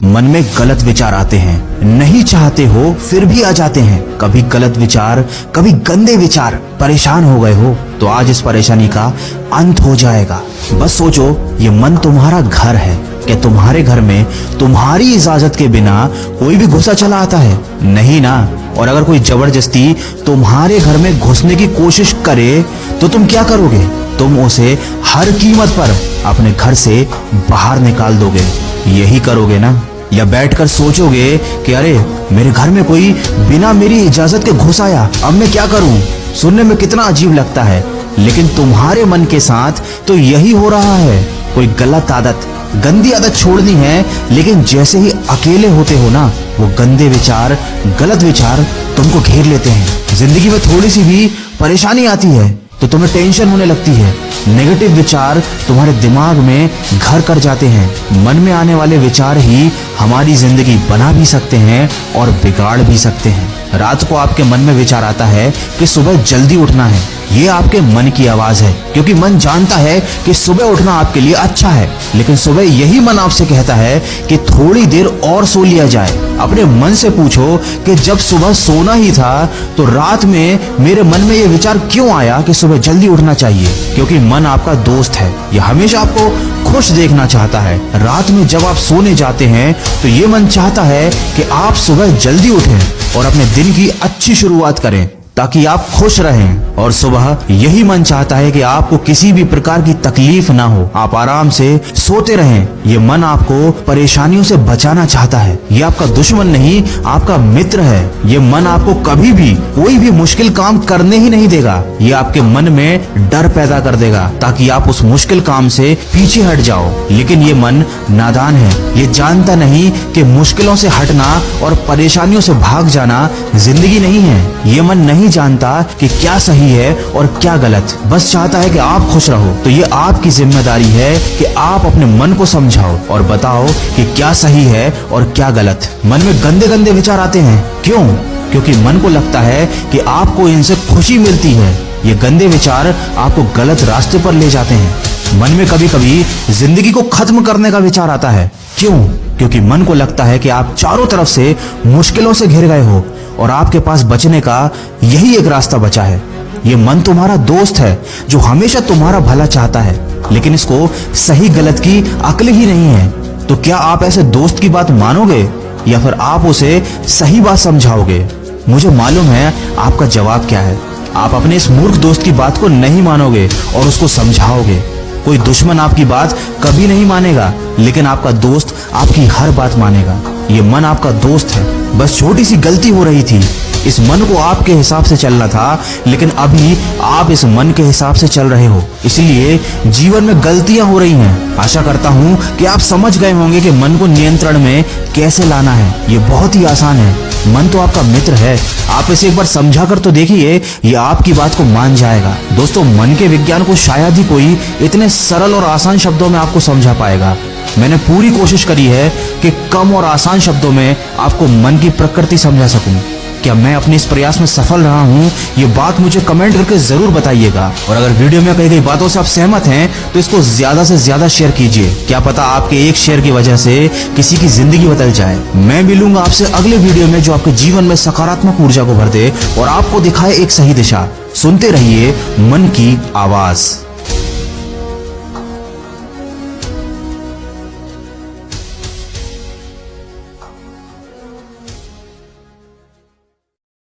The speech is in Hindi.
मन में गलत विचार आते हैं, नहीं चाहते हो फिर भी आ जाते हैं। कभी गलत विचार, कभी गंदे विचार। परेशान हो गए हो तो आज इस परेशानी का अंत हो जाएगा। बस सोचो, ये मन तुम्हारा घर है। क्या तुम्हारे घर में तुम्हारी इजाजत के बिना कोई भी घुसा चला आता है? नहीं ना। और अगर कोई जबरदस्ती तुम्हारे घर में घुसने की कोशिश करे तो तुम क्या करोगे? तुम उसे हर कीमत पर अपने घर से बाहर निकाल दोगे। यही करोगे ना? या बैठकर सोचोगे कि अरे मेरे घर में कोई बिना मेरी इजाजत के घुस आया, अब मैं क्या करूं? सुनने में कितना अजीब लगता है, लेकिन तुम्हारे मन के साथ तो यही हो रहा है। कोई गलत आदत, गंदी आदत छोड़नी है, लेकिन जैसे ही अकेले होते हो ना, वो गंदे विचार, गलत विचार तुमको घेर लेते हैं। जिंदगी में थोड़ी सी भी परेशानी आती है तो तुम्हें टेंशन होने लगती है। नेगेटिव विचार तुम्हारे दिमाग में घर कर जाते हैं। मन में आने वाले विचार ही हमारी जिंदगी बना भी सकते हैं और बिगाड़ भी सकते हैं। रात को आपके मन में विचार आता है कि सुबह जल्दी उठना है। ये आपके मन की आवाज है, क्योंकि मन जानता है कि सुबह उठना आपके लिए अच्छा है, लेकिन सुबह यही मन आपसे कहता है कि थोड़ी देर और सो लिया जाए। अपने मन से पूछो कि जब सुबह सोना ही था तो रात में मेरे मन में ये विचार क्यों आया कि सुबह जल्दी उठना चाहिए? क्योंकि मन आपका दोस्त है, ये हमेशा आपको खुश देखना चाहता है। रात में जब आप सोने जाते हैं तो ये मन चाहता है कि आप सुबह जल्दी उठें और अपने दिन की अच्छी शुरुआत करें, ताकि आप खुश रहें। और सुबह यही मन चाहता है कि आपको किसी भी प्रकार की तकलीफ ना हो, आप आराम से सोते रहें। ये मन आपको परेशानियों से बचाना चाहता है। ये आपका दुश्मन नहीं, आपका मित्र है। ये मन आपको कभी भी कोई भी मुश्किल काम करने ही नहीं देगा। ये आपके मन में डर पैदा कर देगा ताकि आप उस मुश्किल काम से पीछे हट जाओ। लेकिन ये मन नादान है, ये जानता नहीं कि मुश्किलों से हटना और परेशानियों से भाग जाना जिंदगी नहीं है। ये मन नहीं जानता कि क्या सही है और क्या गलत, बस चाहता है कि आप खुश रहो। तो ये आपकी जिम्मेदारी है कि आप अपने मन को समझाओ और बताओ कि क्या सही है और क्या गलत। मन में गंदे गंदे विचार आते हैं, क्यों? क्योंकि मन को लगता है कि आपको इनसे खुशी मिलती है। ये गंदे विचार आपको गलत रास्ते पर ले जाते हैं। मन में कभी कभी जिंदगी को खत्म करने का विचार आता है, क्यों? क्योंकि मन को लगता है कि आप चारों तरफ से मुश्किलों से घिर गए हो और आपके पास बचने का यही एक रास्ता बचा है। ये मन तुम्हारा दोस्त है जो हमेशा तुम्हारा भला चाहता है, लेकिन इसको सही गलत की अक्ल ही नहीं है। तो क्या आप ऐसे दोस्त की बात मानोगे या फिर आप उसे सही बात समझाओगे? मुझे मालूम है आपका जवाब क्या है। आप अपने इस मूर्ख दोस्त की बात को नहीं मानोगे और उसको समझाओगे। कोई दुश्मन आपकी बात कभी नहीं मानेगा, लेकिन आपका दोस्त आपकी हर बात मानेगा। ये मन आपका दोस्त है, बस छोटी सी गलती हो रही थी। इस मन को आपके हिसाब से चलना था, लेकिन अभी आप इस मन के हिसाब से चल रहे हो, इसलिए जीवन में गलतियां हो रही हैं। आशा करता हूं कि आप समझ गए होंगे कि मन को नियंत्रण में कैसे लाना है। ये बहुत ही आसान है। मन तो आपका मित्र है, आप इसे एक बार समझा कर तो देखिए, ये आपकी बात को मान जाएगा। दोस्तों, मन के विज्ञान को शायद ही कोई इतने सरल और आसान शब्दों में आपको समझा पाएगा। मैंने पूरी कोशिश करी है कि कम और आसान शब्दों में आपको मन की प्रकृति समझा सकूं। क्या मैं अपने इस प्रयास में सफल रहा हूं? ये बात मुझे कमेंट करके जरूर बताइएगा। और अगर वीडियो में कही गई बातों से आप सहमत हैं तो इसको ज्यादा से ज्यादा शेयर कीजिए। क्या पता आपके एक शेयर की वजह से किसी की जिंदगी बदल जाए। मैं मिलूंगा आपसे अगले वीडियो में, जो आपके जीवन में सकारात्मक ऊर्जा को भर दे और आपको दिखाए एक सही दिशा। सुनते रहिए मन की आवाज।